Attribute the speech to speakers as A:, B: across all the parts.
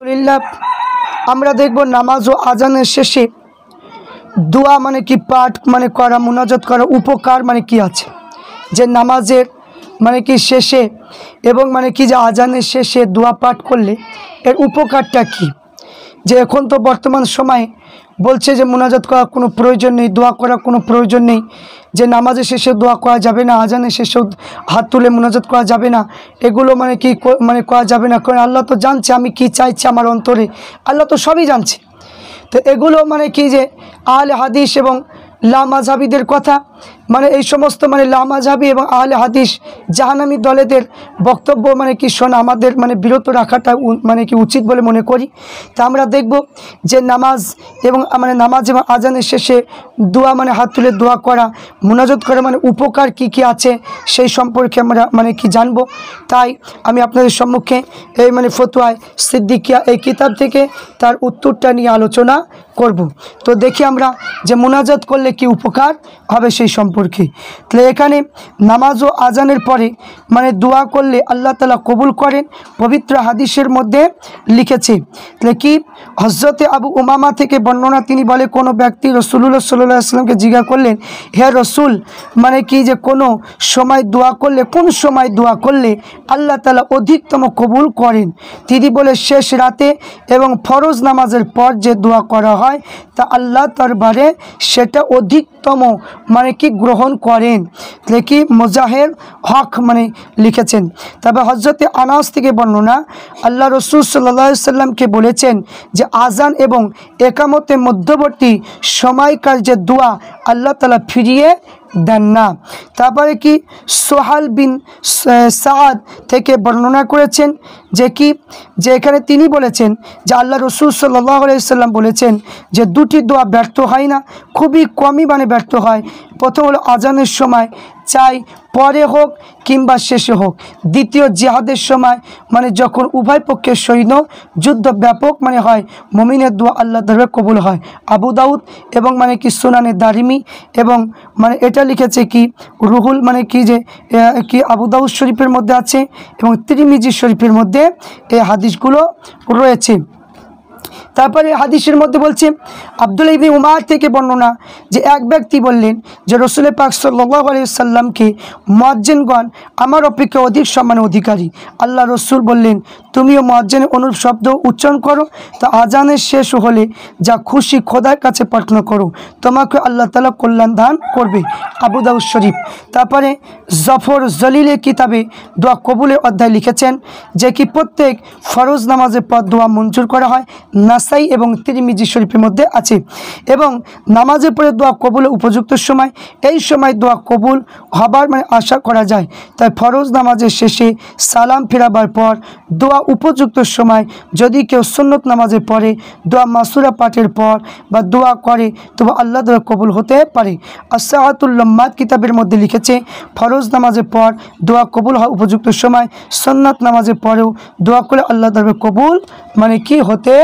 A: আলহামদুলিল্লাহ আমরা দেখব নামাজ ও আজানের শেষে দোয়া মানে কি পাঠ মানে করা মুনাজাত করা উপকার মানে কি আছে যে নামাজের মানে কি শেষে এবং মানে কি যে আজানের শেষে দোয়া পাঠ করলে এর উপকারটা কি যে এখন তো বর্তমান সময়ে বলছে যে মুনাজাত করা কোনো প্রয়োজন নেই দোয়া করা কোনো প্রয়োজন নেই যে নামাজের শেষে দোয়া করা যাবে না আজানের শেষেও হাত তুলে মুনাজাত করা যাবে না এগুলো মানে কি মানে করা যাবে না কারণ আল্লাহ তো জানছে আমি কি চাইছি আমার অন্তরে আল্লাহ তো সবই জানছে তো এগুলো মানে কি যে আহলে হাদিস এবং লা মাযহাবীদের কথা মানে এই সমস্ত মানে লা মাযহাবী এবং আহলে হাদিস জাহানামী দলেদের বক্তব্য মানে কি শোনা আমাদের মানে বিরত রাখাটা মানে কি উচিত বলে মনে করি তা আমরা দেখব যে নামাজ এবং মানে নামাজ এবং আজানের শেষে দোয়া মানে হাত তুলে দোয়া করা মুনাজাত করা মানে উপকার কি কি আছে সেই সম্পর্কে আমরা মানে কি জানব তাই আমি আপনাদের সম্মুখে এই মানে ফতোয়া সিদ্দিকিয়া এই কিতাব থেকে তার উত্তরটা নিয়ে আলোচনা করব তো দেখি আমরা যে মুনাজাত করলে কি উপকার হবে সেই সম্পর্কে তাহলে এখানে নামাজ ও আজানের পরে মানে দোয়া করলে আল্লাহ তাআলা কবুল করেন পবিত্র হাদিসের মধ্যে লিখেছে তাহলে কি হযরতে আবু উমামা থেকে বর্ণনা তিনি বলে কোনো ব্যক্তি রাসূলুল্লাহ সাল্লাল্লাহু আলাইহি ওয়াসাল্লামকে জিজ্ঞাসা করলেন হে রাসূল মানে কি যে কোনো সময় দোয়া করলে কোন সময় দোয়া করলে আল্লাহ তাআলা অধিকতম কবুল করেন তিনি বলে শেষ রাতে এবং ফরজ নামাজের পর যে দোয়া করা হয় তা আল্লাহ দরবারে সেটা অধিকতম মানে কি গ্রহণ করেন তাহলে কি মুজাহির হক মানে লিখেছেন তবে হযরতে আনাস থেকে বর্ণনা আল্লাহ রাসূল সাল্লাল্লাহু আলাইহি ওয়াসাল্লামকে বলেছেন যে আজান এবং ইকামতের মধ্যবর্তী সময়কার যে দোয়া আল্লাহ তাআলা ফিরিয়ে দেন না তারপরে কি সোহাল বিন সাদ থেকে বর্ণনা করেছেন যে কি যে এখানে তিনি বলেছেন যে আল্লাহ রাসূল সাল্লাল্লাহু আলাইহি ওয়াসাল্লাম বলেছেন যে দুটি দোয়া ব্যর্থ হয় না খুবই কমই মানে ব্যর্থ হয় প্রথম হলো আজানের সময় চাই পরে হোক কিংবা শেষে হোক দ্বিতীয় জিহাদের সময় মানে যখন উভয় পক্ষের সৈন্য যুদ্ধ ব্যাপক মানে হয় মুমিনের দোয়া আল্লাহ দরবারে কবুল হয় আবু দাউদ এবং মানে কি সুনানে দারিমি এবং মানে এটা লিখেছে কি রুহুল মানে কি যে কি আবু দাউদ শরীফের মধ্যে আছে এবং তিরমিজি শরীফের মধ্যে এই হাদিসগুলো রয়েছে তারপরে হাদিসের মধ্যে বলছে আব্দুল্লাহ ইবনে উমার থেকে বর্ণনা যে এক ব্যক্তি বললেন যে রাসূল পাক সাল্লাল্লাহু আলাইহি ওয়াসাল্লামকে মুয়াজ্জিনগণ আমার অপেক্ষা অধিক সম্মানের অধিকারী আল্লাহ রাসূল বললেন তুমিও মুয়াজ্জিনের অনুরূপ শব্দ উচ্চারণ করো তা আজানের শেষ হলে যা খুশি খোদার কাছে প্রার্থনা করো তোমাকে আল্লাহ তাআলা কল্যাণ দান করবে আবু দাউদ শরীফ তারপরে জফর জলিলের কিতাবে দোয়া কবুলের অধ্যায় লিখেছেন যে কি প্রত্যেক ফরজ নামাজের পর দোয়া মঞ্জুর করা হয় নাসাই এবং তিরমিজি শরীফের মধ্যে আছে এবং নামাজের পরে দোয়া কবুলের উপযুক্ত সময় এই সময় দোয়া কবুল হবার মানে আশা করা যায় তাই ফরজ নামাজের শেষে সালাম ফেরাবার পর দোয়া উপযুক্ত সময় যদি কেউ সুন্নত নামাজের পরে দোয়া মাসুরা পাঠের পর বা দোয়া করে তবে আল্লাহ দ্বারা কবুল হতে পারে আস-সাআতুল লাম্মাত কিতাবের মধ্যে লিখেছে ফরজ নামাজের পর দোয়া কবুল হওয়ার উপযুক্ত সময় সুন্নাত নামাজের পরেও দোয়া করে আল্লাহ দ্বারা কবুল মানে কি হতে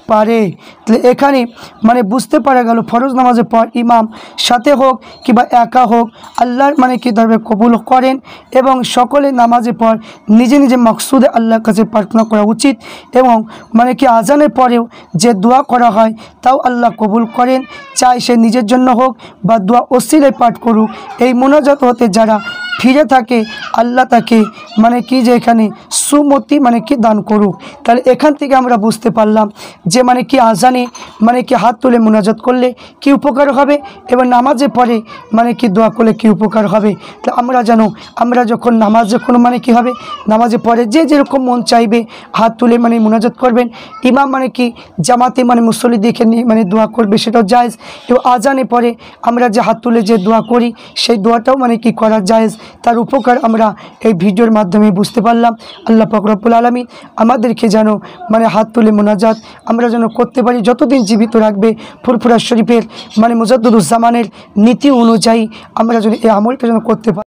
A: পারে তাহলে এখানে মানে বুঝতে পারা গেল ফরজ নামাজের পর ইমাম সাথে হোক কিংবা একা হোক আল্লাহর মানে কি দরবারে কবুল করেন এবং সকলে নামাজের পর নিজে নিজে মাকসুদে আল্লাহর কাছে প্রার্থনা করা উচিত এবং মানে কি আজানের পরেও যে দোয়া করা হয় তাও আল্লাহ কবুল করেন চাই সে নিজের জন্য হোক বা দোয়া ওসিলায় পাঠ করুক এই মুনাজাত হতে যারা ফিরে থাকে আল্লাহ তাকে মানে কি যে এখানে সুমতি মানে কি দান করুক তাহলে এখান থেকে আমরা বুঝতে পারলাম যে মানে কি আজানে মানে কি হাত তুলে মুনাজাত করলে কি উপকার হবে এবং নামাজে পড়ে মানে কি দোয়া করলে কি উপকার হবে তো আমরা জানো আমরা যখন নামাজ যখন মানে কি হবে নামাজে পড়ে যে যেরকম মন চাইবে হাত তুলে মানে মুনাজাত করবেন ইমাম মানে কি জামাতে মানে মুসল্লি দেখে নিয়ে মানে দোয়া করবে সেটাও জায়েজ এবং আজানে পড়ে আমরা যে হাত তুলে যে দোয়া করি সেই দোয়াটাও মানে কি করা জায়েজ তার উপকার আমরা এই ভিডিওর মাধ্যমে বুঝতে পারলাম আল্লাহ পাক রব্বুল আলামিন আমাদেরকে যেন মানে হাত তুলে মুনাজাত আমরা যেন করতে পারি যতদিন জীবিত রাখবে ফুরফুরা শরীফের মানে মুজাদ্দিদুজ্জামানের নীতি অনুযায়ী আমরা যেন এই আমলটা যেন করতে পারি।